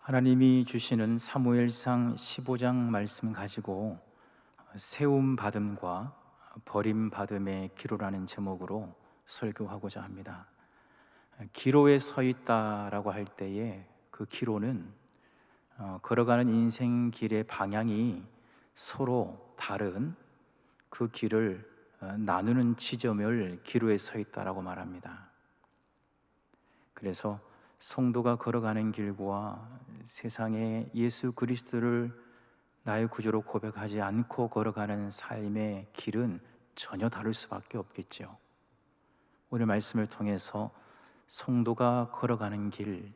하나님이 주시는 사무엘상 15장 말씀 가지고 세움 받음과 버림 받음의 기로라는 제목으로 설교하고자 합니다. 기로에 서 있다라고 할 때에 그 기로는 걸어가는 인생 길의 방향이 서로 다른 그 길을 나누는 지점을 기로에 서 있다라고 말합니다. 그래서 성도가 걸어가는 길과 세상에 예수 그리스도를 나의 구주로 고백하지 않고 걸어가는 삶의 길은 전혀 다를 수밖에 없겠죠. 오늘 말씀을 통해서 성도가 걸어가는 길,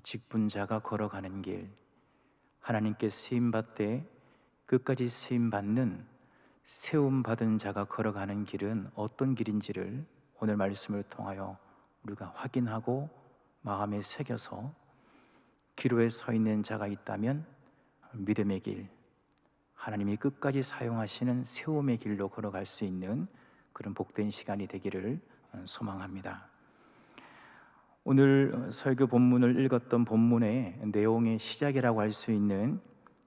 직분자가 걸어가는 길, 하나님께 쓰임받되 끝까지 쓰임받는 세움받은 자가 걸어가는 길은 어떤 길인지를 오늘 말씀을 통하여 우리가 확인하고 마음에 새겨서 기로에 서 있는 자가 있다면 믿음의 길, 하나님이 끝까지 사용하시는 세움의 길로 걸어갈 수 있는 그런 복된 시간이 되기를 소망합니다. 오늘 설교 본문을 읽었던 본문의 내용의 시작이라고 할 수 있는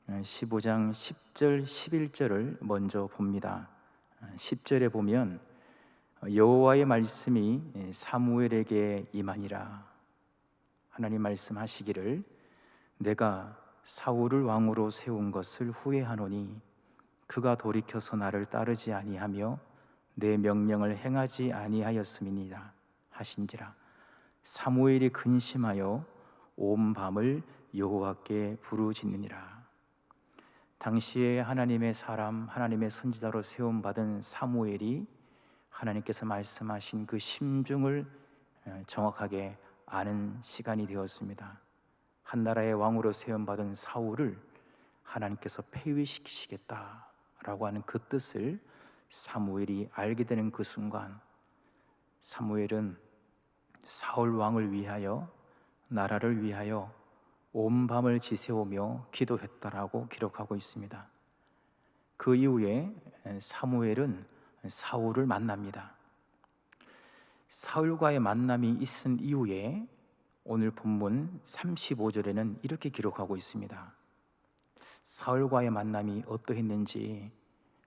15장 10절, 11절을 먼저 봅니다. 10절에 보면 여호와의 말씀이 사무엘에게 임하니라. 하나님 말씀하시기를 내가 사울을 왕으로 세운 것을 후회하노니 그가 돌이켜서 나를 따르지 아니하며 내 명령을 행하지 아니하였음이니라 하신지라. 사무엘이 근심하여 온 밤을 여호와께 부르짖느니라. 당시에 하나님의 사람, 하나님의 선지자로 세움받은 사무엘이 하나님께서 말씀하신 그 심중을 정확하게 아는 시간이 되었습니다. 한 나라의 왕으로 세움받은 사울을 하나님께서 폐위시키시겠다라고 하는 그 뜻을 사무엘이 알게 되는 그 순간, 사무엘은 사울 왕을 위하여, 나라를 위하여 온 밤을 지새우며 기도했다라고 기록하고 있습니다. 그 이후에 사무엘은 사울을 만납니다. 사울과의 만남이 있은 이후에 오늘 본문 35절에는 이렇게 기록하고 있습니다. 사울과의 만남이 어떠했는지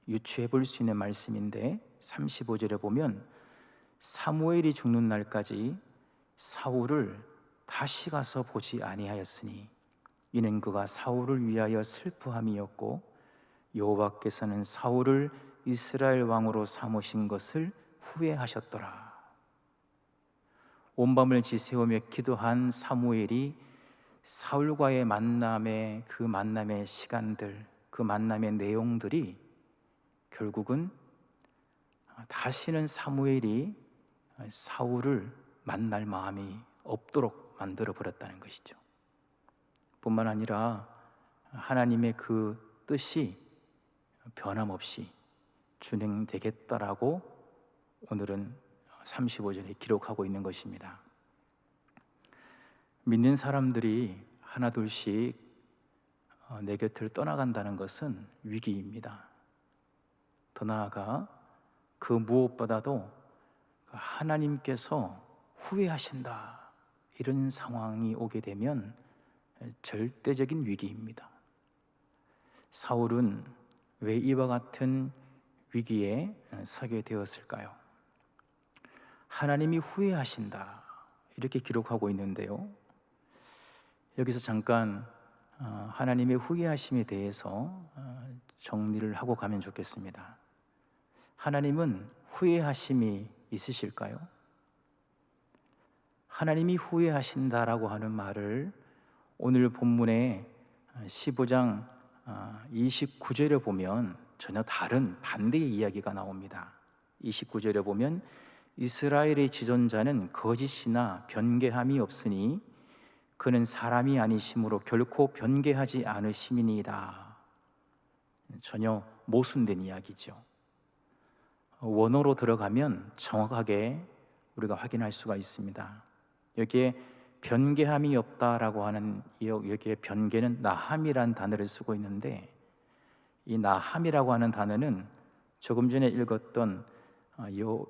유추해 볼 수 있는 말씀인데 35절에 보면 사무엘이 죽는 날까지 사울을 다시 가서 보지 아니하였으니 이는 그가 사울을 위하여 슬퍼함이었고 여호와께서는 사울을 이스라엘 왕으로 삼으신 것을 후회하셨더라. 온 밤을 지새우며 기도한 사무엘이 사울과의 만남의 그 만남의 시간들, 그 만남의 내용들이 결국은 다시는 사무엘이 사울을 만날 마음이 없도록 만들어 버렸다는 것이죠. 뿐만 아니라 하나님의 그 뜻이 변함없이 준행되겠다라고 오늘은 35절에 기록하고 있는 것입니다. 믿는 사람들이 하나둘씩 내 곁을 떠나간다는 것은 위기입니다. 더 나아가 그 무엇보다도 하나님께서 후회하신다, 이런 상황이 오게 되면 절대적인 위기입니다. 사울은 왜 이와 같은 위기에 서게 되었을까요? 하나님이 후회하신다, 이렇게 기록하고 있는데요, 여기서 잠깐 하나님의 후회하심에 대해서 정리를 하고 가면 좋겠습니다. 하나님은 후회하심이 있으실까요? 하나님이 후회하신다라고 하는 말을 오늘 본문의 15장 29절에 보면 전혀 다른 반대의 이야기가 나옵니다. 29절에 보면 이스라엘의 지존자는 거짓이나 변개함이 없으니 그는 사람이 아니심으로 결코 변개하지 않으심이니이다. 전혀 모순된 이야기죠. 원어로 들어가면 정확하게 우리가 확인할 수가 있습니다. 여기에 변개함이 없다라고 하는, 여기에 변개는 나함이라는 단어를 쓰고 있는데, 이 나함이라고 하는 단어는 조금 전에 읽었던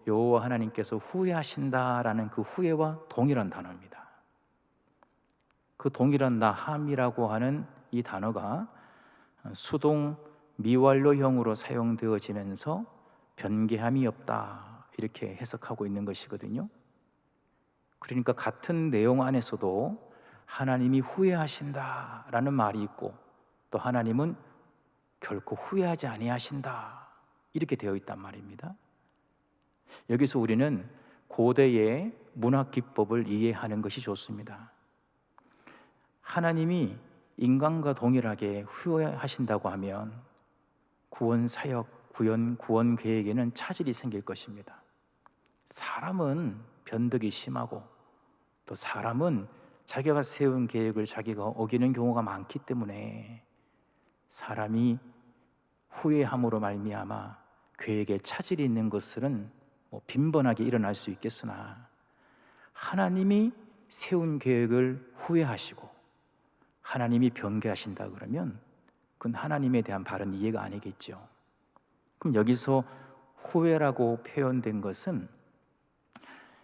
여호와 하나님께서 후회하신다라는 그 후회와 동일한 단어입니다. 그 동일한 나함이라고 하는 이 단어가 수동 미완료형으로 사용되어지면서 변개함이 없다, 이렇게 해석하고 있는 것이거든요. 그러니까 같은 내용 안에서도 하나님이 후회하신다라는 말이 있고, 또 하나님은 결코 후회하지 아니하신다, 이렇게 되어 있단 말입니다. 여기서 우리는 고대의 문학 기법을 이해하는 것이 좋습니다. 하나님이 인간과 동일하게 후회하신다고 하면 구원 사역, 구원 계획에는 차질이 생길 것입니다. 사람은 변덕이 심하고, 또 사람은 자기가 세운 계획을 자기가 어기는 경우가 많기 때문에 사람이 후회함으로 말미암아 계획에 차질이 있는 것은 빈번하게 일어날 수 있겠으나, 하나님이 세운 계획을 후회하시고 하나님이 변개하신다 그러면 그건 하나님에 대한 바른 이해가 아니겠죠. 그럼 여기서 후회라고 표현된 것은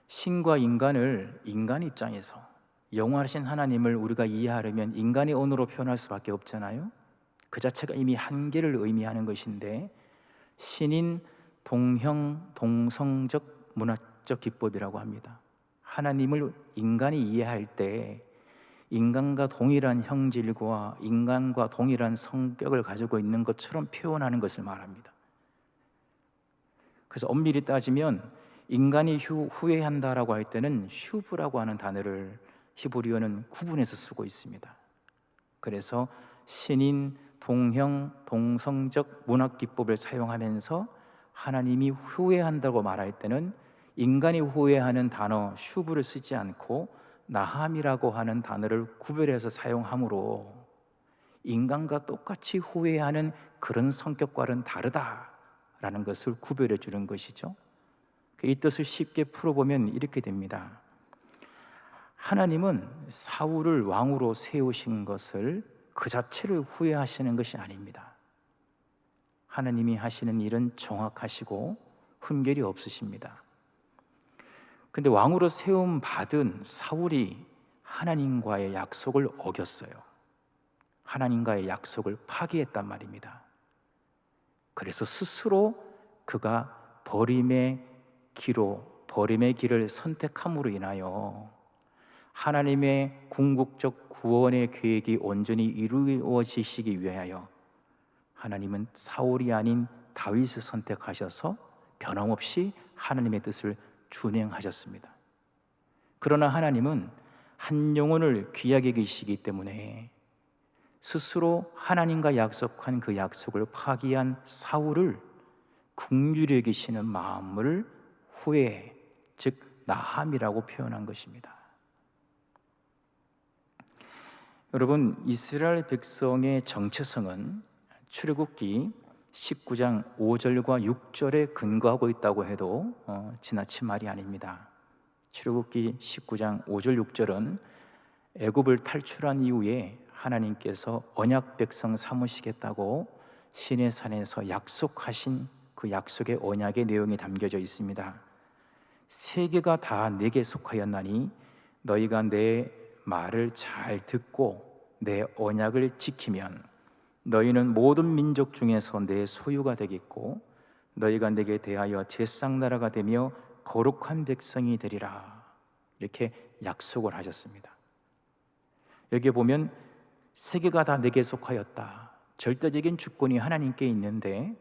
신과 인간을, 인간 입장에서 영원하신 하나님을 우리가 이해하려면 인간의 언어로 표현할 수밖에 없잖아요. 그 자체가 이미 한계를 의미하는 것인데, 신인 동형 동성적 문화적 기법이라고 합니다. 하나님을 인간이 이해할 때 인간과 동일한 형질과 인간과 동일한 성격을 가지고 있는 것처럼 표현하는 것을 말합니다. 그래서 엄밀히 따지면 인간이 후회한다라고 할 때는 슈브라고 하는 단어를 히브리어는 구분해서 쓰고 있습니다. 그래서 신인 동형 동성적 문학 기법을 사용하면서 하나님이 후회한다고 말할 때는 인간이 후회하는 단어 슈브를 쓰지 않고 나함이라고 하는 단어를 구별해서 사용하므로 인간과 똑같이 후회하는 그런 성격과는 다르다라는 것을 구별해 주는 것이죠. 이 뜻을 쉽게 풀어보면 이렇게 됩니다. 하나님은 사울을 왕으로 세우신 것을 그 자체를 후회하시는 것이 아닙니다. 하나님이 하시는 일은 정확하시고 흠결이 없으십니다. 근데 왕으로 세움 받은 사울이 하나님과의 약속을 어겼어요. 하나님과의 약속을 파기했단 말입니다. 그래서 스스로 그가 버림의 길을 선택함으로 인하여 하나님의 궁극적 구원의 계획이 온전히 이루어지시기 위하여 하나님은 사울이 아닌 다윗을 선택하셔서 변함없이 하나님의 뜻을 준행하셨습니다. 그러나 하나님은 한 영혼을 귀하게 여기시기 때문에 스스로 하나님과 약속한 그 약속을 파기한 사울을 긍휼히 여기시는 마음을 후회, 즉 나함이라고 표현한 것입니다. 여러분, 이스라엘 백성의 정체성은 출애굽기 19장 5절과 6절에 근거하고 있다고 해도 지나친 말이 아닙니다. 출애굽기 19장 5절 6절은 애굽을 탈출한 이후에 하나님께서 언약 백성 삼으시겠다고 시내산에서 약속하신 그 약속의 언약의 내용이 담겨져 있습니다. 세계가 다 내게 속하였나니 너희가 내 말을 잘 듣고 내 언약을 지키면 너희는 모든 민족 중에서 내 소유가 되겠고 너희가 내게 대하여 제상나라가 되며 거룩한 백성이 되리라, 이렇게 약속을 하셨습니다. 여기에 보면 세계가 다 내게 속하였다, 절대적인 주권이 하나님께 있는데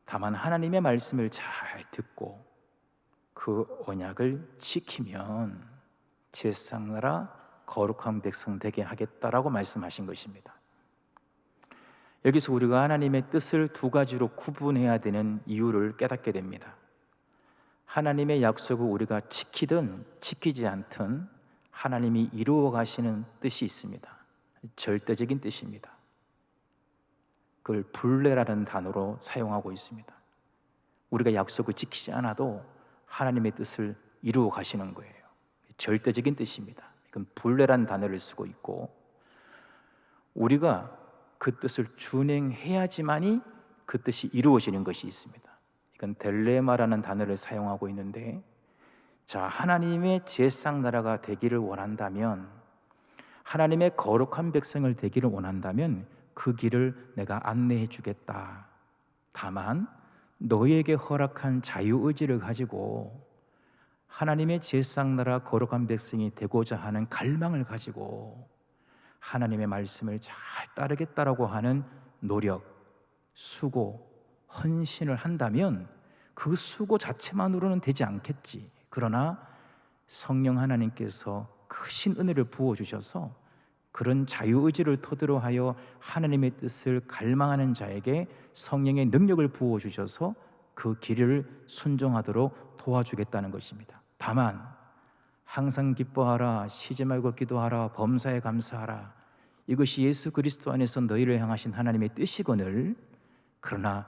다만 하나님의 말씀을 잘 듣고 그 언약을 지키면 제상나라 거룩한 백성 되게 하겠다라고 말씀하신 것입니다. 여기서 우리가 하나님의 뜻을 두 가지로 구분해야 되는 이유를 깨닫게 됩니다. 하나님의 약속을 우리가 지키든 지키지 않든 하나님이 이루어 가시는 뜻이 있습니다. 절대적인 뜻입니다. 그걸 불례라는 단어로 사용하고 있습니다. 우리가 약속을 지키지 않아도 하나님의 뜻을 이루어 가시는 거예요. 절대적인 뜻입니다. 이건 불례라는 단어를 쓰고 있고, 우리가 그 뜻을 준행해야지만이 그 뜻이 이루어지는 것이 있습니다. 이건 델레마라는 단어를 사용하고 있는데, 자, 하나님의 제상나라가 되기를 원한다면 하나님의 거룩한 백성을 되기를 원한다면 그 길을 내가 안내해 주겠다. 다만 너희에게 허락한 자유의지를 가지고 하나님의 제사장나라 거룩한 백성이 되고자 하는 갈망을 가지고 하나님의 말씀을 잘 따르겠다라고 하는 노력, 수고, 헌신을 한다면 그 수고 자체만으로는 되지 않겠지. 그러나 성령 하나님께서 크신 은혜를 부어주셔서 그런 자유의지를 토대로 하여 하나님의 뜻을 갈망하는 자에게 성령의 능력을 부어주셔서 그 길을 순종하도록 도와주겠다는 것입니다. 다만 항상 기뻐하라, 쉬지 말고 기도하라, 범사에 감사하라, 이것이 예수 그리스도 안에서 너희를 향하신 하나님의 뜻이거늘, 그러나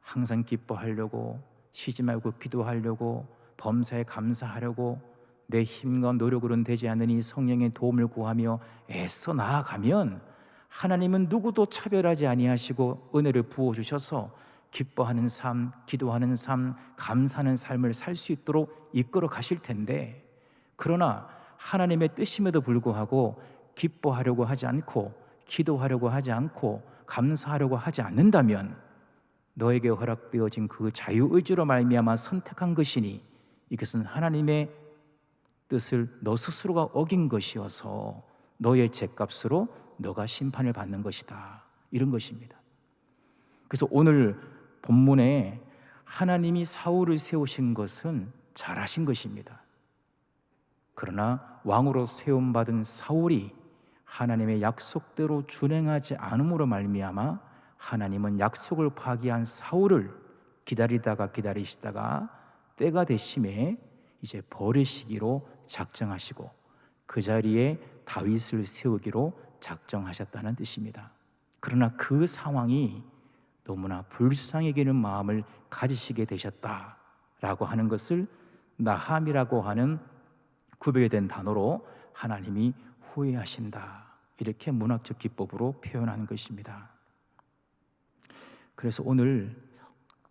항상 기뻐하려고, 쉬지 말고 기도하려고, 범사에 감사하려고 내 힘과 노력으로는 되지 않으니 성령의 도움을 구하며 애써 나아가면 하나님은 누구도 차별하지 아니하시고 은혜를 부어주셔서 기뻐하는 삶, 기도하는 삶, 감사하는 삶을 살 수 있도록 이끌어 가실 텐데, 그러나 하나님의 뜻임에도 불구하고 기뻐하려고 하지 않고 기도하려고 하지 않고 감사하려고 하지 않는다면 너에게 허락되어진 그 자유의지로 말미암아 선택한 것이니 이것은 하나님의 뜻을 너 스스로가 어긴 것이어서 너의 죄값으로 너가 심판을 받는 것이다, 이런 것입니다. 그래서 오늘 본문에 하나님이 사울을 세우신 것은 잘하신 것입니다. 그러나 왕으로 세움받은 사울이 하나님의 약속대로 준행하지 않음으로 말미암아 하나님은 약속을 파기한 사울을 기다리시다가 때가 되심에 이제 버리시기로 작정하시고 그 자리에 다윗을 세우기로 작정하셨다는 뜻입니다. 그러나 그 상황이 너무나 불쌍히 여기는 마음을 가지시게 되셨다라고 하는 것을 나함이라고 하는 구별된 단어로 하나님이 후회하신다, 이렇게 문학적 기법으로 표현하는 것입니다. 그래서 오늘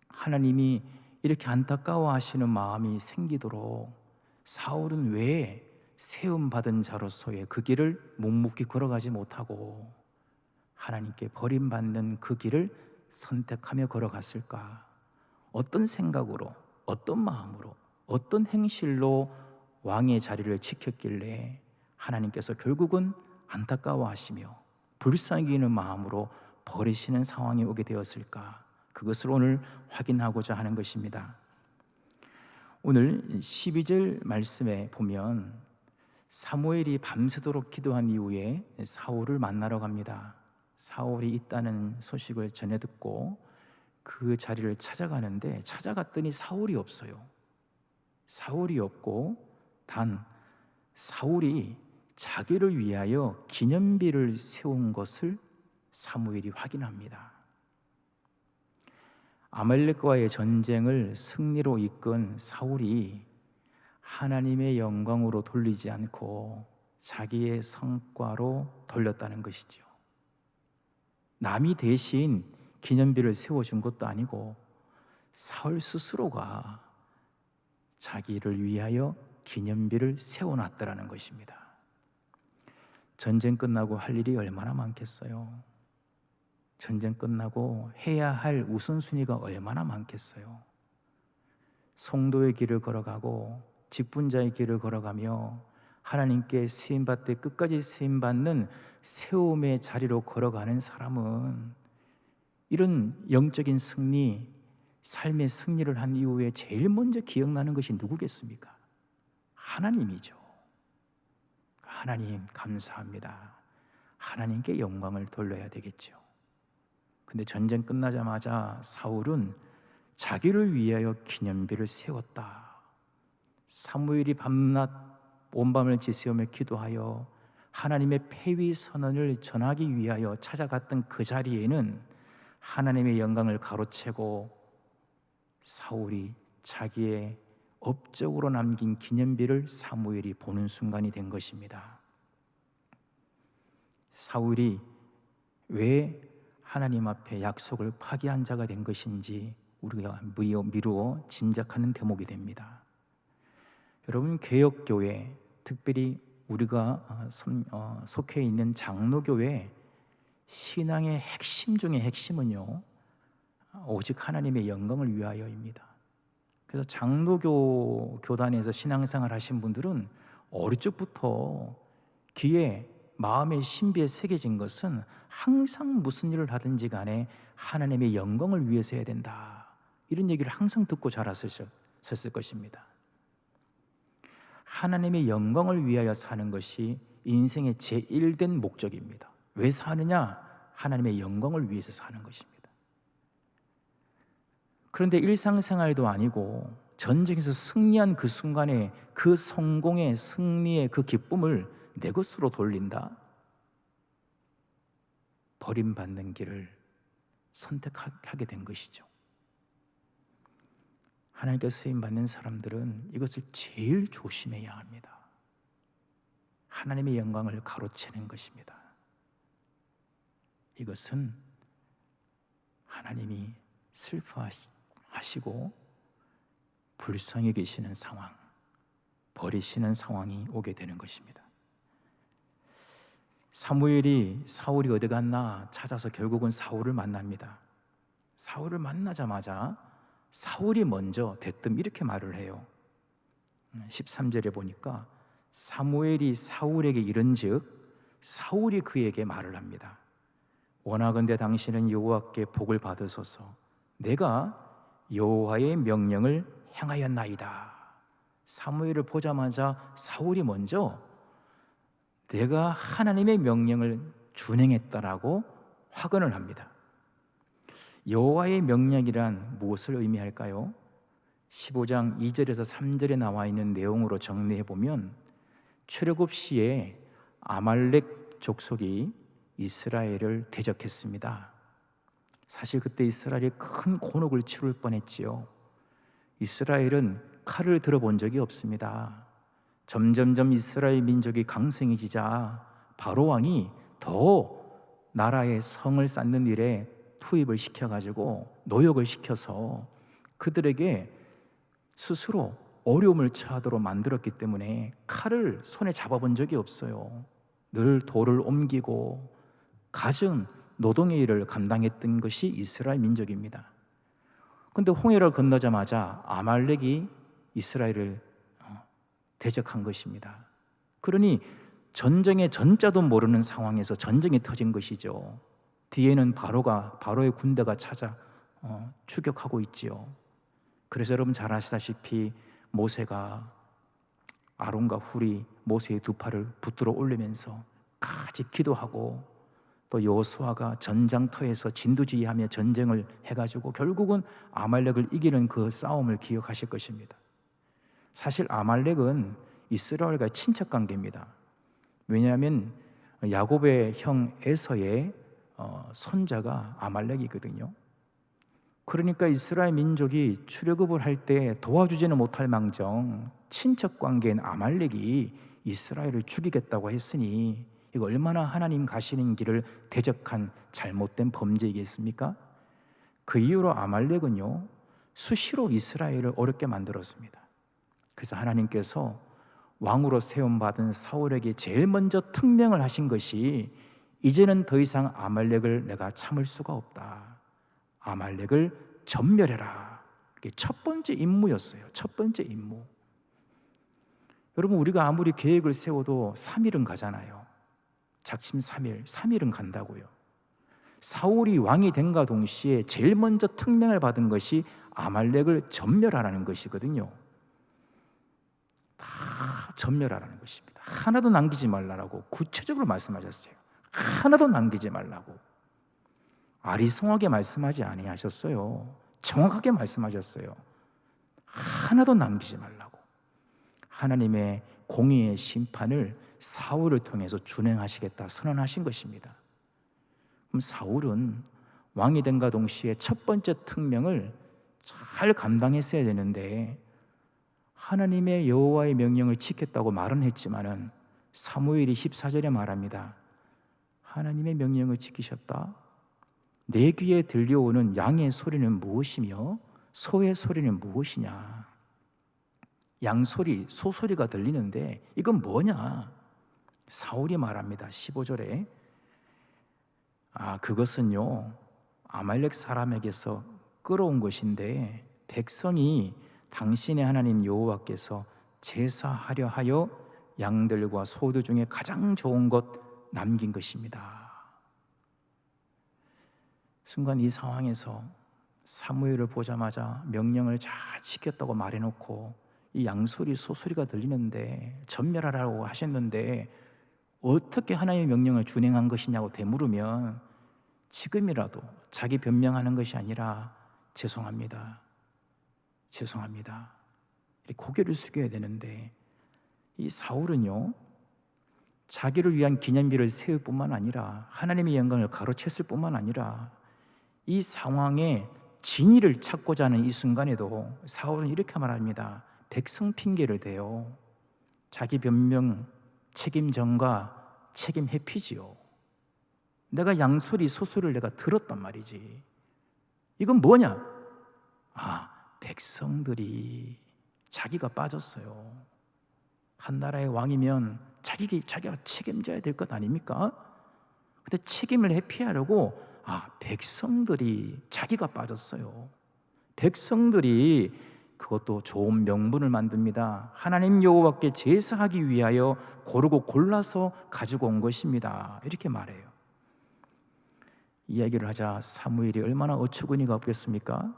하나님이 이렇게 안타까워하시는 마음이 생기도록 사울은 왜 세움받은 자로서의 그 길을 묵묵히 걸어가지 못하고 하나님께 버림받는 그 길을 선택하며 걸어갔을까? 어떤 생각으로, 어떤 마음으로, 어떤 행실로 왕의 자리를 지켰길래 하나님께서 결국은 안타까워하시며 불쌍히 여기는 마음으로 버리시는 상황이 오게 되었을까? 그것을 오늘 확인하고자 하는 것입니다. 오늘 12절 말씀에 보면 사무엘이 밤새도록 기도한 이후에 사울을 만나러 갑니다. 사울이 있다는 소식을 전해 듣고 그 자리를 찾아가는데, 찾아갔더니 사울이 없어요. 사울이 없고 단 사울이 자기를 위하여 기념비를 세운 것을 사무엘이 확인합니다. 아말렉과의 전쟁을 승리로 이끈 사울이 하나님의 영광으로 돌리지 않고 자기의 성과로 돌렸다는 것이죠. 남이 대신 기념비를 세워준 것도 아니고 사울 스스로가 자기를 위하여 기념비를 세워놨다라는 것입니다. 전쟁 끝나고 할 일이 얼마나 많겠어요. 전쟁 끝나고 해야 할 우선순위가 얼마나 많겠어요. 성도의 길을 걸어가고 직분자의 길을 걸어가며 하나님께 쓰임받되 끝까지 쓰임받는 세움의 자리로 걸어가는 사람은 이런 영적인 승리, 삶의 승리를 한 이후에 제일 먼저 기억나는 것이 누구겠습니까? 하나님이죠. 하나님 감사합니다. 하나님께 영광을 돌려야 되겠죠. 근데 전쟁 끝나자마자 사울은 자기를 위하여 기념비를 세웠다. 사무엘이 밤낮 온밤을 지새우며 기도하여 하나님의 패위 선언을 전하기 위하여 찾아갔던 그 자리에는 하나님의 영광을 가로채고 사울이 자기의 업적으로 남긴 기념비를 사무엘이 보는 순간이 된 것입니다. 사울이 왜 하나님 앞에 약속을 파기한 자가 된 것인지 우리가 미루어 짐작하는 대목이 됩니다. 여러분, 개혁교회, 특별히 우리가 속해 있는 장로교회 신앙의 핵심 중의 핵심은요, 오직 하나님의 영광을 위하여입니다. 그래서 장로교 교단에서 신앙생활 하신 분들은 어릴 적부터 귀에 마음의 신비에 새겨진 것은 항상 무슨 일을 하든지 간에 하나님의 영광을 위해서 해야 된다, 이런 얘기를 항상 듣고 자랐을 것입니다. 하나님의 영광을 위하여 사는 것이 인생의 제1된 목적입니다. 왜 사느냐? 하나님의 영광을 위해서 사는 것입니다. 그런데 일상생활도 아니고 전쟁에서 승리한 그 순간에 그 성공의 승리의 그 기쁨을 내 것으로 돌린다? 버림받는 길을 선택하게 된 것이죠. 하나님께 쓰임받는 사람들은 이것을 제일 조심해야 합니다. 하나님의 영광을 가로채는 것입니다. 이것은 하나님이 슬퍼하시고 불쌍히 계시는 상황, 버리시는 상황이 오게 되는 것입니다. 사무엘이 사울이 어디 갔나 찾아서 결국은 사울을 만납니다. 사울을 만나자마자 사울이 먼저 대뜸 이렇게 말을 해요. 13절에 보니까 사무엘이 사울에게 이른즉 사울이 그에게 말을 합니다. 원하건대 당신은 여호와께 복을 받으소서. 내가 여호와의 명령을 행하였나이다. 사무엘을 보자마자 사울이 먼저 내가 하나님의 명령을 준행했다라고 확언을 합니다. 여호와의 명령이란 무엇을 의미할까요? 15장 2절에서 3절에 나와 있는 내용으로 정리해 보면 출애굽 시에 아말렉 족속이 이스라엘을 대적했습니다. 사실 그때 이스라엘이 큰 곤혹을 치룰 뻔했지요. 이스라엘은 칼을 들어본 적이 없습니다. 점점점 이스라엘 민족이 강성해지자 바로 왕이 더 나라의 성을 쌓는 일에 투입을 시켜가지고 노역을 시켜서 그들에게 스스로 어려움을 처하도록 만들었기 때문에 칼을 손에 잡아본 적이 없어요. 늘 돌을 옮기고 가정 노동의 일을 감당했던 것이 이스라엘 민족입니다. 그런데 홍해를 건너자마자 아말렉이 이스라엘을 대적한 것입니다. 그러니 전쟁의 전자도 모르는 상황에서 전쟁이 터진 것이죠. 뒤에는 바로의 군대가 찾아 추격하고 있지요. 그래서 여러분 잘 아시다시피 모세가 아론과 훌이 모세의 두 팔을 붙들어 올리면서 같이 기도하고 또 여호수아가 전장터에서 진두지휘하며 전쟁을 해가지고 결국은 아말렉을 이기는 그 싸움을 기억하실 것입니다. 사실 아말렉은 이스라엘과 친척 관계입니다. 왜냐하면 야곱의 형 에서의 손자가 아말렉이거든요. 그러니까 이스라엘 민족이 출애굽을 할 때 도와주지는 못할 망정 친척 관계인 아말렉이 이스라엘을 죽이겠다고 했으니 이거 얼마나 하나님 가시는 길을 대적한 잘못된 범죄이겠습니까? 그 이후로 아말렉은요 수시로 이스라엘을 어렵게 만들었습니다. 그래서 하나님께서 왕으로 세움받은 사울에게 제일 먼저 특명을 하신 것이 이제는 더 이상 아말렉을 내가 참을 수가 없다. 아말렉을 전멸해라. 이게 첫 번째 임무였어요. 첫 번째 임무. 여러분 우리가 아무리 계획을 세워도 3일은 가잖아요. 작심 3일은 간다고요. 사울이 왕이 된과 동시에 제일 먼저 특명을 받은 것이 아말렉을 전멸하라는 것이거든요. 다 전멸하라는 것입니다. 하나도 남기지 말라고 구체적으로 말씀하셨어요. 하나도 남기지 말라고. 아리송하게 말씀하지 아니하셨어요. 정확하게 말씀하셨어요. 하나도 남기지 말라고. 하나님의 공의의 심판을 사울을 통해서 준행하시겠다 선언하신 것입니다. 그럼 사울은 왕이 된과 동시에 첫 번째 특명을 잘 감당했어야 되는데 하나님의 여호와의 명령을 지켰다고 말은 했지만은 사무엘이 14절에 말합니다. 하나님의 명령을 지키셨다? 내 귀에 들려오는 양의 소리는 무엇이며 소의 소리는 무엇이냐? 양 소리, 소 소리가 들리는데 이건 뭐냐? 사울이 말합니다. 15절에 그것은요 아말렉 사람에게서 끌어온 것인데 백성이 당신의 하나님 여호와께서 제사하려 하여 양들과 소들 중에 가장 좋은 것 남긴 것입니다. 순간 이 상황에서 사무엘을 보자마자 명령을 잘 지켰다고 말해놓고 이 양소리 소소리가 들리는데 전멸하라고 하셨는데 어떻게 하나님의 명령을 준행한 것이냐고 되물으면 지금이라도 자기 변명하는 것이 아니라 죄송합니다 고개를 숙여야 되는데, 이 사울은요 자기를 위한 기념비를 세울 뿐만 아니라 하나님의 영광을 가로챘을 뿐만 아니라 이 상황에 진위를 찾고자 하는 이 순간에도 사울은 이렇게 말합니다. 백성 핑계를 대요. 자기 변명, 책임 전가, 책임 회피지요. 내가 양소리 소소리를 내가 들었단 말이지. 이건 뭐냐? 백성들이 자기가 빠졌어요. 한 나라의 왕이면 자기가 책임져야 될 것 아닙니까? 근데 책임을 회피하려고 백성들이 자기가 빠졌어요. 백성들이 그것도 좋은 명분을 만듭니다. 하나님 여호와께 제사하기 위하여 고르고 골라서 가지고 온 것입니다. 이렇게 말해요. 이야기를 하자 사무엘이 얼마나 어처구니가 없겠습니까?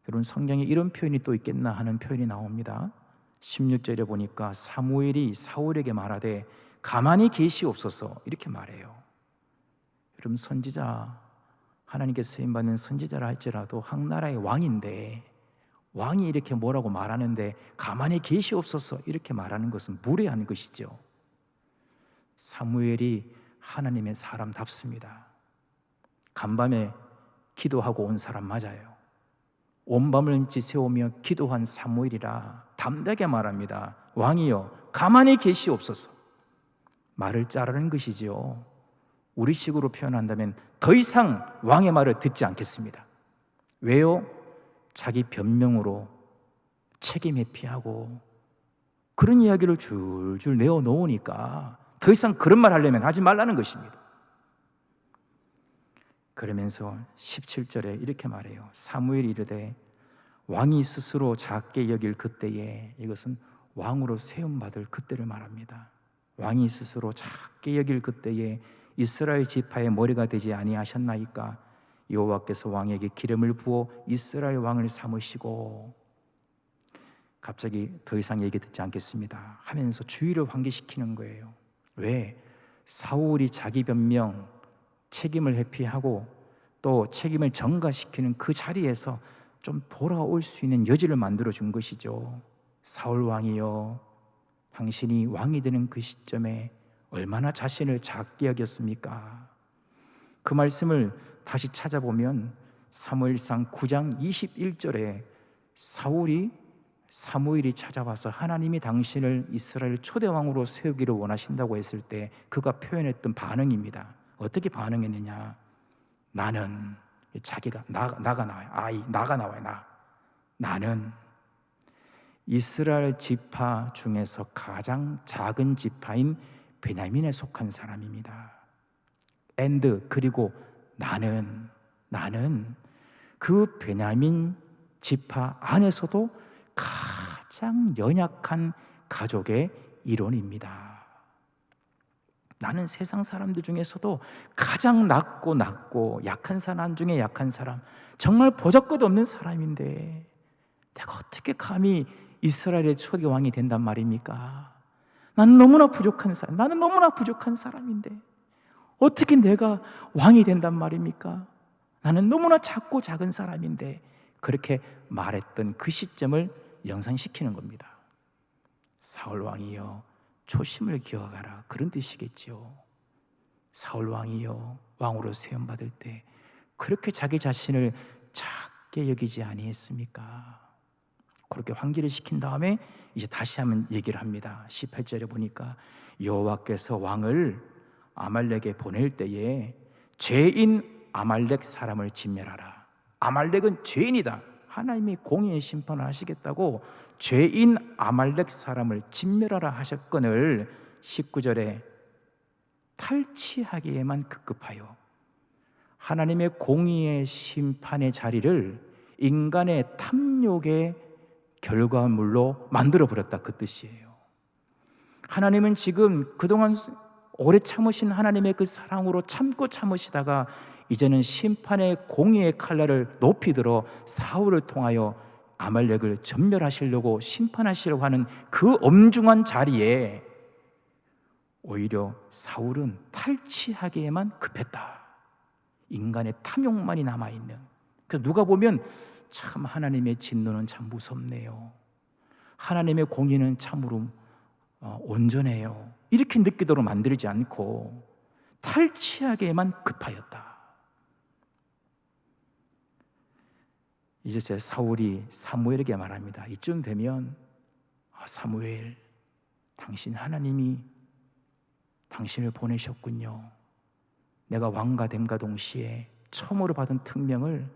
여러분 성경에 이런 표현이 또 있겠나 하는 표현이 나옵니다. 16절에 보니까 사무엘이 사울에게 말하되 가만히 계시옵소서 이렇게 말해요. 여러분 선지자, 하나님께 쓰임받는 선지자라 할지라도 한 나라의 왕인데 왕이 이렇게 뭐라고 말하는데 가만히 계시옵소서 이렇게 말하는 것은 무례한 것이죠. 사무엘이 하나님의 사람답습니다. 간밤에 기도하고 온 사람 맞아요. 온 밤을 지새우며 기도한 사무엘이라 담대하게 말합니다. 왕이여 가만히 계시옵소서. 말을 자르는 것이지요. 우리식으로 표현한다면 더 이상 왕의 말을 듣지 않겠습니다. 왜요? 자기 변명으로 책임 회피하고 그런 이야기를 줄줄 내어놓으니까 더 이상 그런 말 하려면 하지 말라는 것입니다. 그러면서 17절에 이렇게 말해요. 사무엘이 이르되 왕이 스스로 작게 여길 그때에, 이것은 왕으로 세움받을 그때를 말합니다. 왕이 스스로 작게 여길 그때에 이스라엘 지파의 머리가 되지 아니하셨나이까? 여호와께서 왕에게 기름을 부어 이스라엘 왕을 삼으시고, 갑자기 더 이상 얘기 듣지 않겠습니다 하면서 주의를 환기시키는 거예요. 왜? 사울이 자기 변명, 책임을 회피하고 또 책임을 전가시키는 그 자리에서 좀 돌아올 수 있는 여지를 만들어준 것이죠. 사울 왕이여, 당신이 왕이 되는 그 시점에 얼마나 자신을 작게 여겼습니까? 그 말씀을 다시 찾아보면 사무엘상 9장 21절에 사무엘이 찾아와서 하나님이 당신을 이스라엘 초대왕으로 세우기를 원하신다고 했을 때 그가 표현했던 반응입니다. 어떻게 반응했느냐? 나는, 자기가 나가 나와요. 나는 이스라엘 지파 중에서 가장 작은 지파인 베냐민에 속한 사람입니다. 그리고 나는 그 베냐민 지파 안에서도 가장 연약한 가족의 일원입니다. 나는 세상 사람들 중에서도 가장 낮고 약한 사람 중에 약한 사람, 정말 보잘것없는 사람인데 내가 어떻게 감히 이스라엘의 초대 왕이 된단 말입니까? 나는 너무나 부족한 사람인데 어떻게 내가 왕이 된단 말입니까? 나는 너무나 작고 작은 사람인데, 그렇게 말했던 그 시점을 연상시키는 겁니다. 사울 왕이여 초심을 기억하라, 그런 뜻이겠지요. 사울 왕이여 왕으로 세움받을 때 그렇게 자기 자신을 작게 여기지 아니했습니까? 그렇게 환기를 시킨 다음에 이제 다시 한번 얘기를 합니다. 18절에 보니까 여호와께서 왕을 아말렉에 보낼 때에 죄인 아말렉 사람을 진멸하라. 아말렉은 죄인이다. 하나님이 공의의 심판을 하시겠다고 죄인 아말렉 사람을 진멸하라 하셨거늘 19절에 탈취하기에만 급급하여 하나님의 공의의 심판의 자리를 인간의 탐욕의 결과물로 만들어버렸다, 그 뜻이에요. 하나님은 지금 그동안 오래 참으신 하나님의 그 사랑으로 참고 참으시다가 이제는 심판의 공의의 칼날을 높이 들어 사울을 통하여 아말렉을 전멸하시려고 심판하시려고 하는 그 엄중한 자리에 오히려 사울은 탈취하기에만 급했다. 인간의 탐욕만이 남아있는. 그래서 누가 보면 참 하나님의 진노는 참 무섭네요, 하나님의 공의는 참으로 온전해요, 이렇게 느끼도록 만들지 않고 탈취하기에만 급하였다. 이제 사울이 사무엘에게 말합니다. 이쯤 되면 사무엘, 당신 하나님이 당신을 보내셨군요. 내가 왕가 됨과 동시에 처음으로 받은 특명을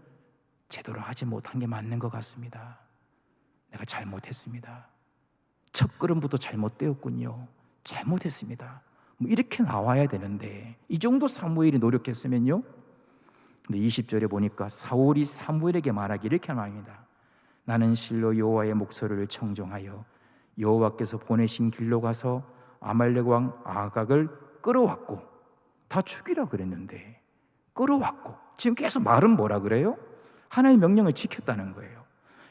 제대로 하지 못한 게 맞는 것 같습니다. 내가 잘못했습니다. 첫걸음부터 잘못되었군요. 잘못했습니다. 뭐 이렇게 나와야 되는데 이 정도 사무엘이 노력했으면요. 근데 20절에 보니까 사울이 사무엘에게 말하기 이렇게 말합니다. 나는 실로 여호와의 목소리를 청종하여 여호와께서 보내신 길로 가서 아말렉 왕 아각을 끌어왔고, 다 죽이라 그랬는데 끌어왔고, 지금 계속 말은 뭐라 그래요? 하나님의 명령을 지켰다는 거예요.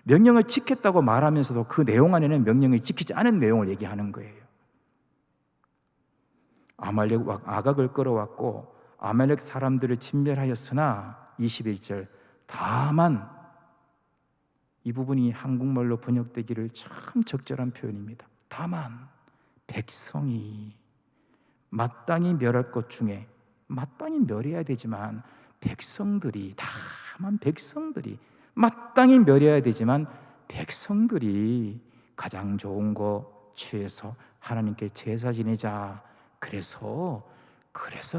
명령을 지켰다고 말하면서도 그 내용 안에는 명령을 지키지 않은 내용을 얘기하는 거예요. 아말렉 왕 아각을 끌어왔고 아말렉 사람들을 진멸하였으나 21절, 다만, 이 부분이 한국말로 번역되기를 참 적절한 표현입니다. 다만 백성이 마땅히 멸할 것 중에, 마땅히 멸해야 되지만 백성들이, 다만 백성들이 마땅히 멸해야 되지만 백성들이 가장 좋은 거 취해서 하나님께 제사 지내자, 그래서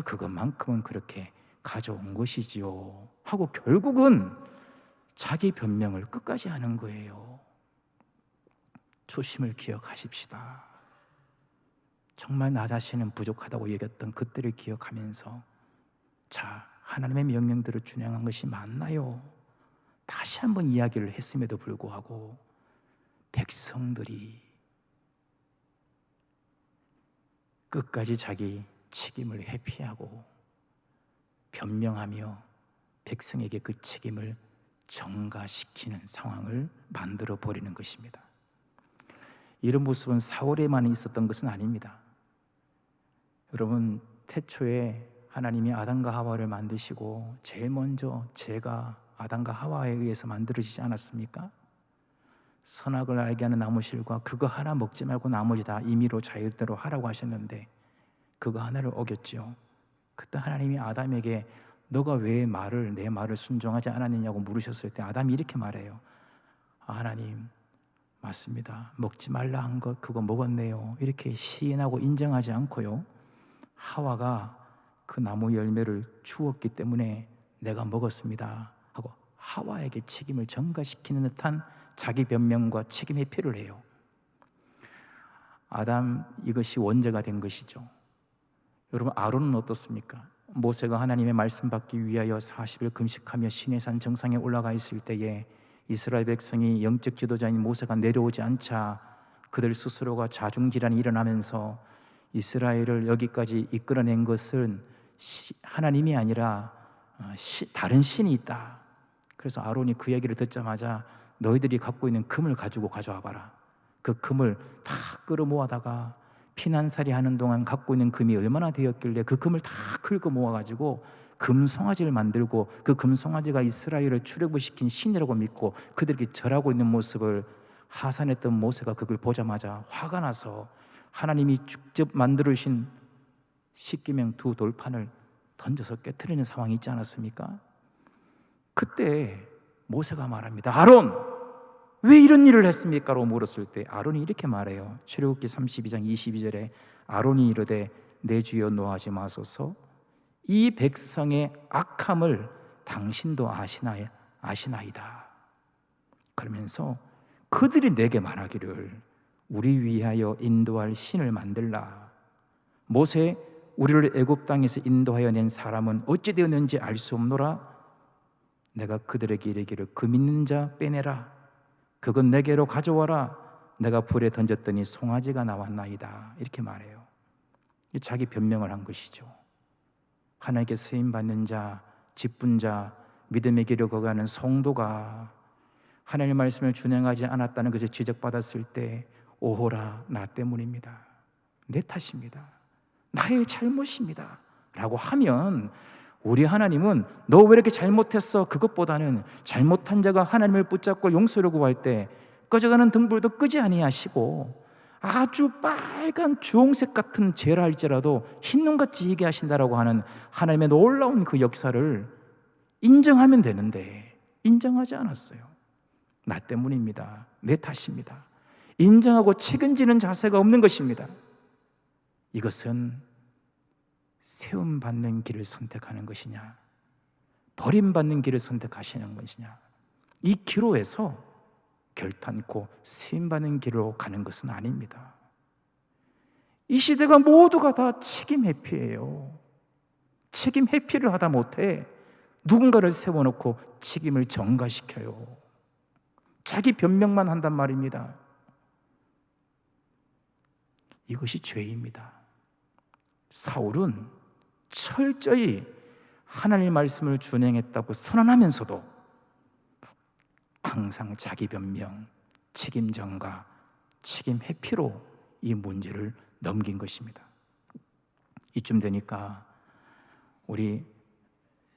그것만큼은 그렇게 가져온 것이지요 하고 결국은 자기 변명을 끝까지 하는 거예요. 초심을 기억하십시다. 정말 나 자신은 부족하다고 여겼던 그때를 기억하면서, 자, 하나님의 명령대로 준행한 것이 맞나요? 다시 한번 이야기를 했음에도 불구하고 백성들이 끝까지 자기 책임을 회피하고 변명하며 백성에게 그 책임을 전가시키는 상황을 만들어 버리는 것입니다. 이런 모습은 사울에만 있었던 것은 아닙니다. 여러분, 태초에 하나님이 아담과 하와를 만드시고 제일 먼저 죄가 아담과 하와에 의해서 만들어지지 않았습니까? 선악을 알게 하는 나무실과 그거 하나 먹지 말고 나머지 다 임의로 자유대로 하라고 하셨는데 그거 하나를 어겼죠. 그때 하나님이 아담에게 너가 왜 내 말을 순종하지 않았느냐고 물으셨을 때 아담이 이렇게 말해요. 하나님, 맞습니다. 먹지 말라 한 것 그거 먹었네요. 이렇게 시인하고 인정하지 않고요, 하와가 그 나무 열매를 주었기 때문에 내가 먹었습니다 하고 하와에게 책임을 전가시키는 듯한 자기 변명과 책임 회피를 해요. 아담, 이것이 원죄가 된 것이죠. 여러분, 아론은 어떻습니까? 모세가 하나님의 말씀 받기 위하여 40일 금식하며 시내산 정상에 올라가 있을 때에 이스라엘 백성이 영적 지도자인 모세가 내려오지 않자 그들 스스로가 자중질환이 일어나면서 이스라엘을 여기까지 이끌어낸 것은 하나님이 아니라 다른 신이 있다. 그래서 아론이 그 얘기를 듣자마자 너희들이 갖고 있는 금을 가지고 가져와 봐라. 그 금을 다 끌어모아다가 피난살이 하는 동안 갖고 있는 금이 얼마나 되었길래 그 금을 다 긁어 모아가지고 금송아지를 만들고 그 금송아지가 이스라엘을 출애굽시킨 신이라고 믿고 그들에게 절하고 있는 모습을 하산했던 모세가 그걸 보자마자 화가 나서 하나님이 직접 만들으신 십계명 두 돌판을 던져서 깨트리는 상황이 있지 않았습니까? 그때 모세가 말합니다. 아론, 왜 이런 일을 했습니까? 라고 물었을 때 아론이 이렇게 말해요. 출애굽기 32장 22절에 아론이 이르되 내 주여 노하지 마소서, 이 백성의 악함을 당신도 아시나이다. 그러면서 그들이 내게 말하기를 우리 위하여 인도할 신을 만들라. 모세, 우리를 애굽 땅에서 인도하여 낸 사람은 어찌 되었는지 알 수 없노라. 내가 그들에게 이르기를 금 있는 자 빼내라. 그건 내게로 가져와라. 내가 불에 던졌더니 송아지가 나왔나이다. 이렇게 말해요. 자기 변명을 한 것이죠. 하나님께 쓰임받는 자, 기쁜 자, 믿음의 길을 걸어가는 성도가 하나님의 말씀을 준행하지 않았다는 것을 지적받았을 때 오호라, 나 때문입니다. 내 탓입니다. 나의 잘못입니다. 라고 하면 우리 하나님은 너 왜 이렇게 잘못했어? 그것보다는 잘못한 자가 하나님을 붙잡고 용서를 구할 때 꺼져가는 등불도 끄지 아니하시고 아주 빨간 주홍색 같은 죄라 할지라도 흰눈같이 이게 하신다라고 하는 하나님의 놀라운 그 역사를 인정하면 되는데 인정하지 않았어요. 나 때문입니다. 내 탓입니다. 인정하고 책임지는 자세가 없는 것입니다. 이것은 세움받는 길을 선택하는 것이냐, 버림받는 길을 선택하시는 것이냐, 이 기로에서 결탄코 세움받는 길로 가는 것은 아닙니다. 이 시대가 모두가 다 책임 회피예요. 책임 회피를 하다 못해 누군가를 세워놓고 책임을 전가시켜요. 자기 변명만 한단 말입니다. 이것이 죄입니다. 사울은 철저히 하나님의 말씀을 준행했다고 선언하면서도 항상 자기 변명, 책임 전가, 책임 회피로 이 문제를 넘긴 것입니다. 이쯤 되니까 우리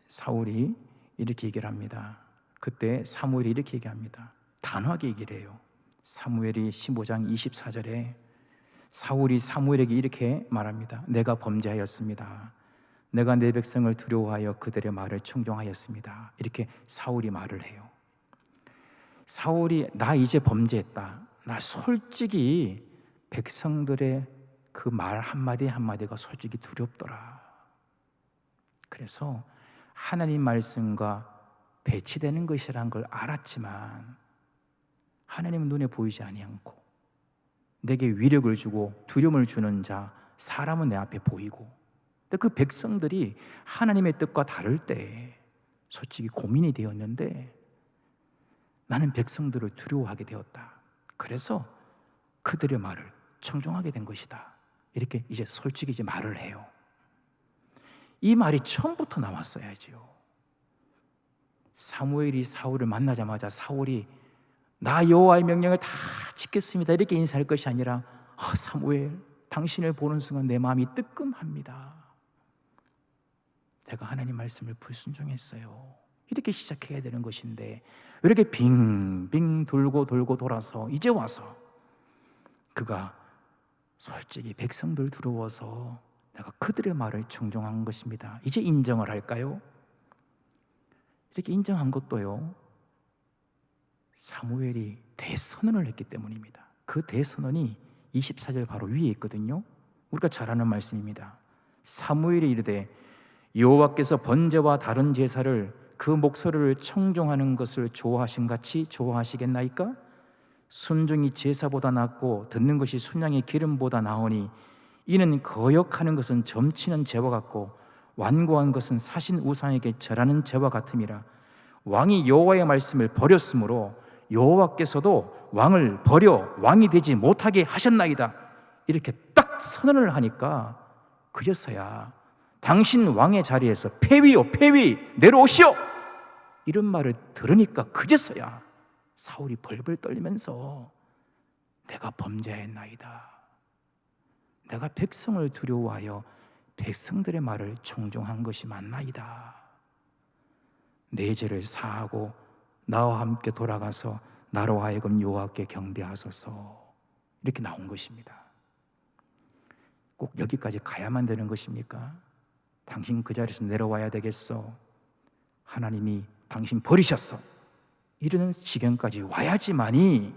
사울이 이렇게 얘기를 합니다. 그때 사무엘이 이렇게 얘기합니다. 단호하게 얘기를 해요. 사무엘이 15장 24절에 사울이 사무엘에게 이렇게 말합니다. 내가 범죄하였습니다. 내가 내 백성을 두려워하여 그들의 말을 충종하였습니다. 이렇게 사울이 말을 해요. 사울이 나 이제 범죄했다. 나 솔직히 백성들의 그 말 한마디 한마디가 솔직히 두렵더라. 그래서 하나님 말씀과 배치되는 것이란 걸 알았지만 하나님은 눈에 보이지 아니하고 내게 위력을 주고 두려움을 주는 자 사람은 내 앞에 보이고, 근데 그 백성들이 하나님의 뜻과 다를 때 솔직히 고민이 되었는데 나는 백성들을 두려워하게 되었다. 그래서 그들의 말을 청종하게 된 것이다. 이렇게 이제 솔직히 이제 말을 해요. 이 말이 처음부터 나왔어야지요. 사무엘이 사울을 만나자마자 사울이 나 여호와의 명령을 다 지켰습니다 이렇게 인사할 것이 아니라 사무엘, 당신을 보는 순간 내 마음이 뜨끔합니다. 내가 하나님 말씀을 불순종했어요. 이렇게 시작해야 되는 것인데 왜 이렇게 빙빙 돌고 돌아서 이제 와서 그가 솔직히 백성들 두려워서 내가 그들의 말을 청종한 것입니다. 이제 인정을 할까요? 이렇게 인정한 것도요, 사무엘이 대선언을 했기 때문입니다. 그 대선언이 24절 바로 위에 있거든요. 우리가 잘 아는 말씀입니다. 사무엘이 이르되 여호와께서 번제와 다른 제사를 그 목소리를 청종하는 것을 좋아하심같이 좋아하시겠나이까? 순종이 제사보다 낫고 듣는 것이 순양의 기름보다 나으니 이는 거역하는 것은 점치는 죄와 같고 완고한 것은 사신 우상에게 절하는 죄와 같음이라. 왕이 여호와의 말씀을 버렸으므로 여호와께서도 왕을 버려 왕이 되지 못하게 하셨나이다. 이렇게 딱 선언을 하니까 그제서야 당신 왕의 자리에서 폐위요 폐위 내려오시오 이런 말을 들으니까 그제서야 사울이 벌벌 떨리면서 내가 범죄했나이다. 내가 백성을 두려워하여 백성들의 말을 청종한 것이 맞나이다. 내 죄를 사하고 나와 함께 돌아가서 나로 하여금 여호와께 경배하소서. 이렇게 나온 것입니다. 꼭 여기까지 가야만 되는 것입니까? 당신 그 자리에서 내려와야 되겠어. 하나님이 당신 버리셨어. 이러는 지경까지 와야지만이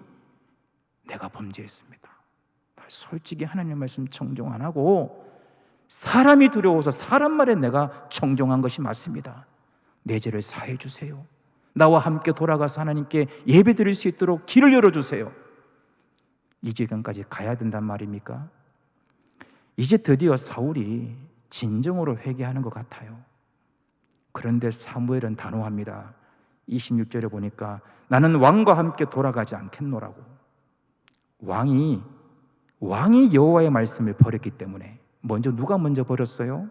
내가 범죄했습니다. 솔직히 하나님의 말씀 청종 안 하고 사람이 두려워서 사람 말에 내가 청종한 것이 맞습니다. 내 죄를 사해 주세요. 나와 함께 돌아가서 하나님께 예배드릴 수 있도록 길을 열어주세요. 이 지경까지 가야 된단 말입니까? 이제 드디어 사울이 진정으로 회개하는 것 같아요. 그런데 사무엘은 단호합니다. 26절에 보니까 나는 왕과 함께 돌아가지 않겠노라고. 왕이 여호와의 말씀을 버렸기 때문에, 누가 먼저 버렸어요?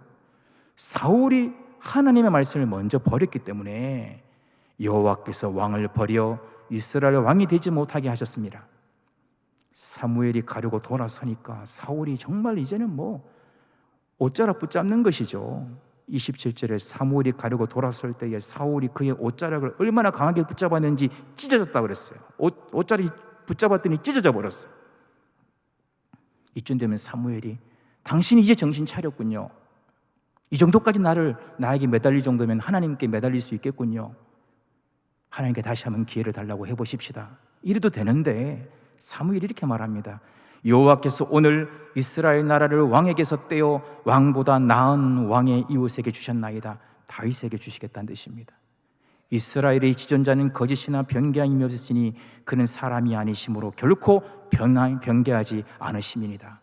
사울이 하나님의 말씀을 먼저 버렸기 때문에 여호와께서 왕을 버려 이스라엘 왕이 되지 못하게 하셨습니다. 사무엘이 가려고 돌아서니까 사울이 정말 이제는 옷자락 붙잡는 것이죠. 27절에 사무엘이 가려고 돌아설 때에 사울이 그의 옷자락을 얼마나 강하게 붙잡았는지 찢어졌다고 그랬어요. 옷자락이 붙잡았더니 찢어져 버렸어요. 이쯤 되면 사무엘이 당신이 이제 정신 차렸군요. 이 정도까지 나에게 매달릴 정도면 하나님께 매달릴 수 있겠군요. 하나님께 다시 한번 기회를 달라고 해보십시다. 이래도 되는데 사무엘이 이렇게 말합니다. 여호와께서 오늘 이스라엘 나라를 왕에게서 떼어 왕보다 나은 왕의 이웃에게 주셨나이다. 다윗에게 주시겠다는 뜻입니다. 이스라엘의 지존자는 거짓이나 변개함이 없으니 그는 사람이 아니심으로 결코 변개하지 않으심이니이다.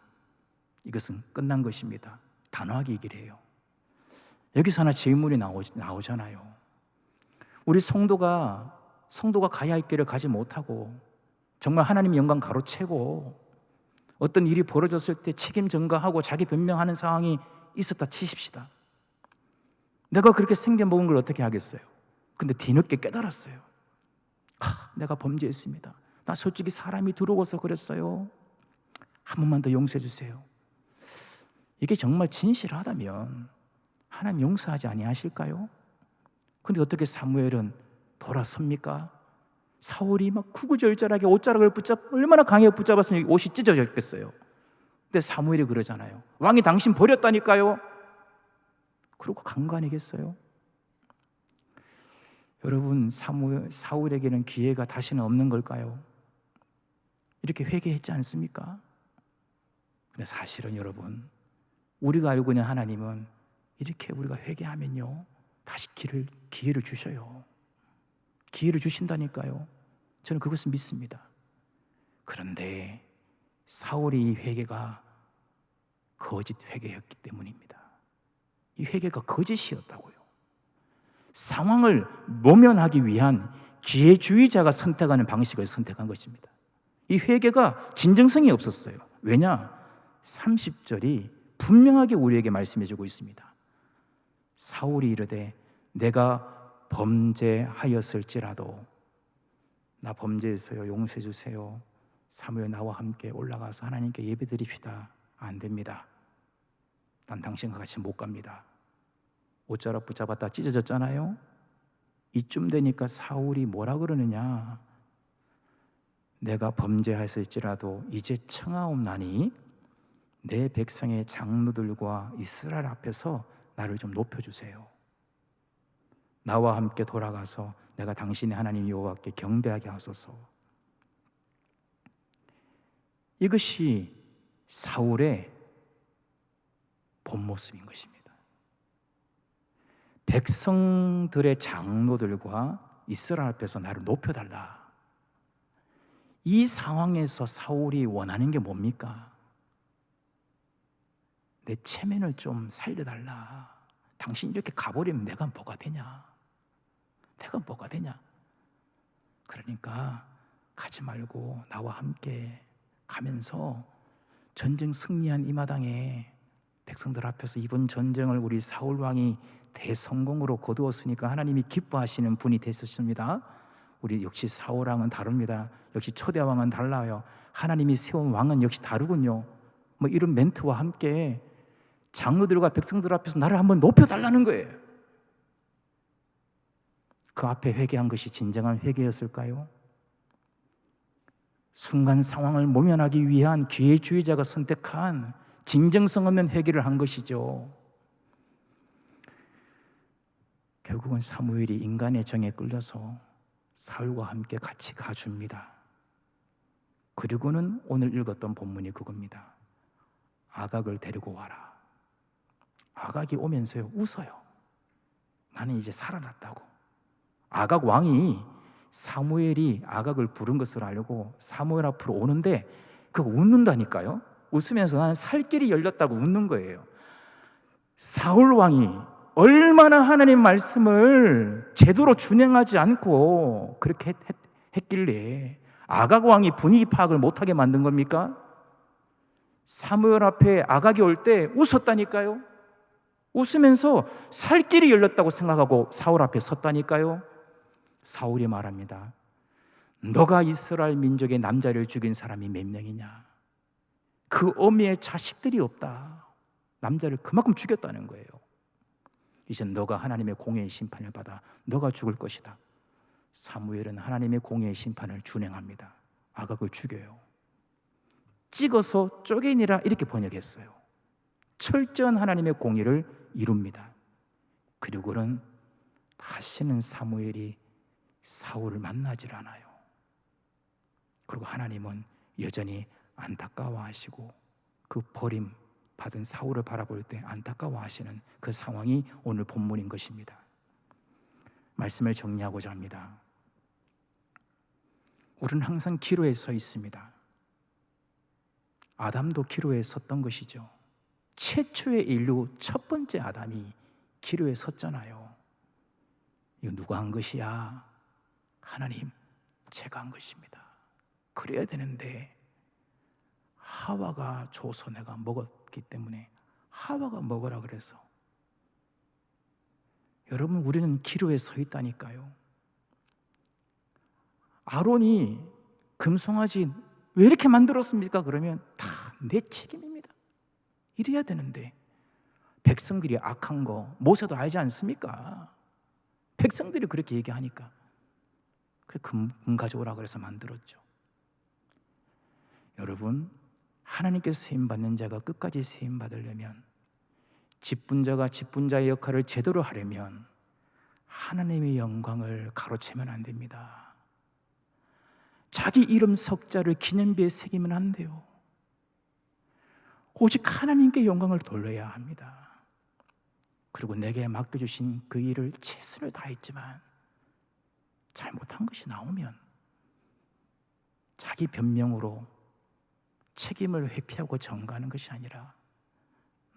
이것은 끝난 것입니다. 단호하게 얘기를 해요. 여기서 하나 질문이 나오잖아요. 우리 성도가 가야 할 길을 가지 못하고 정말 하나님의 영광 가로채고 어떤 일이 벌어졌을 때 책임 전가하고 자기 변명하는 상황이 있었다 치십시다. 내가 그렇게 생겨먹은 걸 어떻게 하겠어요? 근데 뒤늦게 깨달았어요. 내가 범죄했습니다. 나 솔직히 사람이 두려워서 그랬어요. 한 번만 더 용서해 주세요. 이게 정말 진실하다면 하나님 용서하지 아니하실까요? 근데 어떻게 사무엘은 돌아섭니까? 사울이 막 구구절절하게 옷자락을 얼마나 강하게 붙잡았으면 옷이 찢어졌겠어요. 근데 사무엘이 그러잖아요. 왕이 당신 버렸다니까요. 그러고 간간이겠어요? 여러분, 사울에게는 기회가 다시는 없는 걸까요? 이렇게 회개했지 않습니까? 근데 사실은 여러분, 우리가 알고 있는 하나님은 이렇게 우리가 회개하면요 다시 기회를 주셔요. 기회를 주신다니까요. 저는 그것을 믿습니다. 그런데 사울의 이 회개가 거짓 회개였기 때문입니다. 이 회개가 거짓이었다고요. 상황을 모면하기 위한 기회주의자가 선택하는 방식을 선택한 것입니다. 이 회개가 진정성이 없었어요. 왜냐? 30절이 분명하게 우리에게 말씀해주고 있습니다. 사울이 이르되 내가 범죄하였을지라도 나 범죄했어요. 용서해 주세요. 사무엘 나와 함께 올라가서 하나님께 예배드립시다. 안 됩니다. 난 당신과 같이 못 갑니다. 옷자락 붙잡았다 찢어졌잖아요. 이쯤 되니까 사울이 뭐라 그러느냐? 내가 범죄하였을지라도 이제 청하옵나니 내 백성의 장로들과 이스라엘 앞에서 나를 좀 높여주세요. 나와 함께 돌아가서 내가 당신의 하나님 여호와께 경배하게 하소서. 이것이 사울의 본 모습인 것입니다. 백성들의 장로들과 이스라엘 앞에서 나를 높여달라. 이 상황에서 사울이 원하는 게 뭡니까? 내 체면을 좀 살려달라. 당신이 이렇게 가버리면 내가 뭐가 되냐? 내가 뭐가 되냐? 그러니까 가지 말고 나와 함께 가면서 전쟁 승리한 이 마당에 백성들 앞에서 이번 전쟁을 우리 사울 왕이 대성공으로 거두었으니까 하나님이 기뻐하시는 분이 되셨습니다. 우리 역시 사울 왕은 다릅니다. 역시 초대 왕은 달라요. 하나님이 세운 왕은 역시 다르군요. 이런 멘트와 함께 장로들과 백성들 앞에서 나를 한번 높여달라는 거예요. 그 앞에 회개한 것이 진정한 회개였을까요? 순간 상황을 모면하기 위한 기회주의자가 선택한 진정성 없는 회개를 한 것이죠. 결국은 사무엘이 인간의 정에 끌려서 사울과 함께 같이 가줍니다. 그리고는 오늘 읽었던 본문이 그겁니다. 아각을 데리고 와라. 아각이 오면서요 웃어요. 나는 이제 살아났다고. 아각 왕이 사무엘이 아각을 부른 것을 알고 사무엘 앞으로 오는데 그거 웃는다니까요. 웃으면서 나는 살 길이 열렸다고 웃는 거예요. 사울 왕이 얼마나 하나님 말씀을 제대로 준행하지 않고 그렇게 했길래 아각 왕이 분위기 파악을 못하게 만든 겁니까? 사무엘 앞에 아각이 올 때 웃었다니까요. 웃으면서 살 길이 열렸다고 생각하고 사울 앞에 섰다니까요. 사울이 말합니다. 너가 이스라엘 민족의 남자를 죽인 사람이 몇 명이냐? 그 어미의 자식들이 없다. 남자를 그만큼 죽였다는 거예요. 이제 너가 하나님의 공의의 심판을 받아 너가 죽을 것이다. 사무엘은 하나님의 공의의 심판을 준행합니다. 아각을 죽여요. 찍어서 쪼개니라 이렇게 번역했어요. 철저한 하나님의 공의를 이룹니다. 그리고는 다시는 사무엘이 사울을 만나질 않아요. 그리고 하나님은 여전히 안타까워하시고 그 버림 받은 사울을 바라볼 때 안타까워하시는 그 상황이 오늘 본문인 것입니다. 말씀을 정리하고자 합니다. 우리는 항상 기로에 서 있습니다. 아담도 기로에 섰던 것이죠. 최초의 인류 첫 번째 아담이 기로에 섰잖아요. 이거 누가 한 것이야? 하나님, 제가 한 것입니다. 그래야 되는데 하와가 줘서 내가 먹었기 때문에 하와가 먹으라 그래서. 여러분, 우리는 기로에 서 있다니까요. 아론이 금송아지 왜 이렇게 만들었습니까? 그러면 다 내 책임입니다. 이래야 되는데 백성들이 악한 거 모세도 알지 않습니까? 백성들이 그렇게 얘기하니까 그래 금 가져오라 그래서 만들었죠. 여러분, 하나님께 쓰임받는 자가 끝까지 쓰임받으려면, 직분자가 직분자의 역할을 제대로 하려면 하나님의 영광을 가로채면 안 됩니다. 자기 이름 석자를 기념비에 새기면 안 돼요. 오직 하나님께 영광을 돌려야 합니다. 그리고 내게 맡겨주신 그 일을 최선을 다했지만 잘못한 것이 나오면 자기 변명으로 책임을 회피하고 전가하는 것이 아니라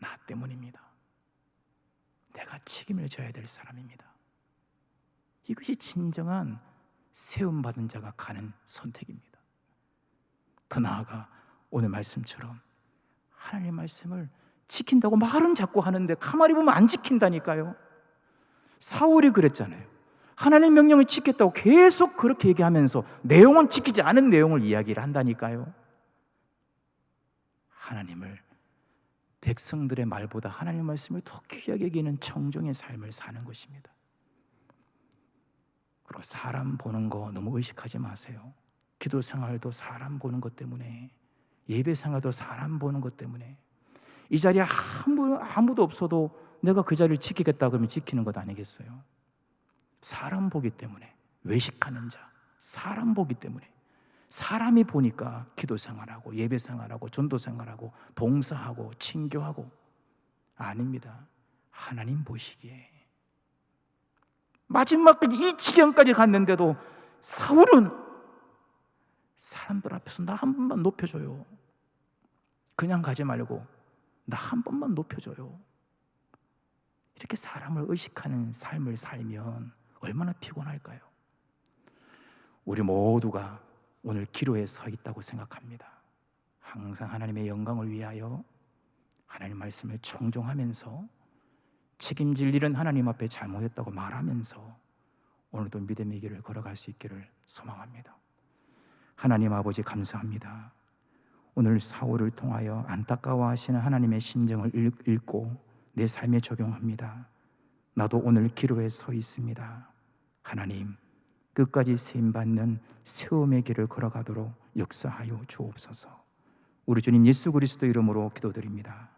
나 때문입니다. 내가 책임을 져야 될 사람입니다. 이것이 진정한 세움받은 자가 가는 선택입니다. 더 나아가 오늘 말씀처럼 하나님의 말씀을 지킨다고 말은 자꾸 하는데 가만히 보면 안 지킨다니까요. 사울이 그랬잖아요. 하나님의 명령을 지켰다고 계속 그렇게 얘기하면서 내용은 지키지 않은 내용을 이야기를 한다니까요. 하나님을, 백성들의 말보다 하나님의 말씀을 더 귀하게 여기는 청종의 삶을 사는 것입니다. 그리고 사람 보는 거 너무 의식하지 마세요. 기도 생활도 사람 보는 것 때문에, 예배 생활도 사람 보는 것 때문에, 이 자리에 아무도 없어도 내가 그 자리를 지키겠다 그러면 지키는 것 아니겠어요? 사람 보기 때문에, 외식하는 자, 사람 보기 때문에, 사람이 보니까 기도 생활하고 예배 생활하고 전도 생활하고 봉사하고 친교하고. 아닙니다. 하나님 보시기에. 마지막까지 이 지경까지 갔는데도 사울은 사람들 앞에서 나 한 번만 높여줘요. 그냥 가지 말고 나 한 번만 높여줘요. 이렇게 사람을 의식하는 삶을 살면 얼마나 피곤할까요? 우리 모두가 오늘 기로에 서 있다고 생각합니다. 항상 하나님의 영광을 위하여 하나님 말씀을 청종하면서 책임질 일은 하나님 앞에 잘못했다고 말하면서 오늘도 믿음의 길을 걸어갈 수 있기를 소망합니다. 하나님 아버지, 감사합니다. 오늘 사울을 통하여 안타까워하시는 하나님의 심정을 읽고 내 삶에 적용합니다. 나도 오늘 기로에 서 있습니다. 하나님, 끝까지 쓰임받는 세움의 길을 걸어가도록 역사하여 주옵소서. 우리 주님 예수 그리스도 이름으로 기도드립니다.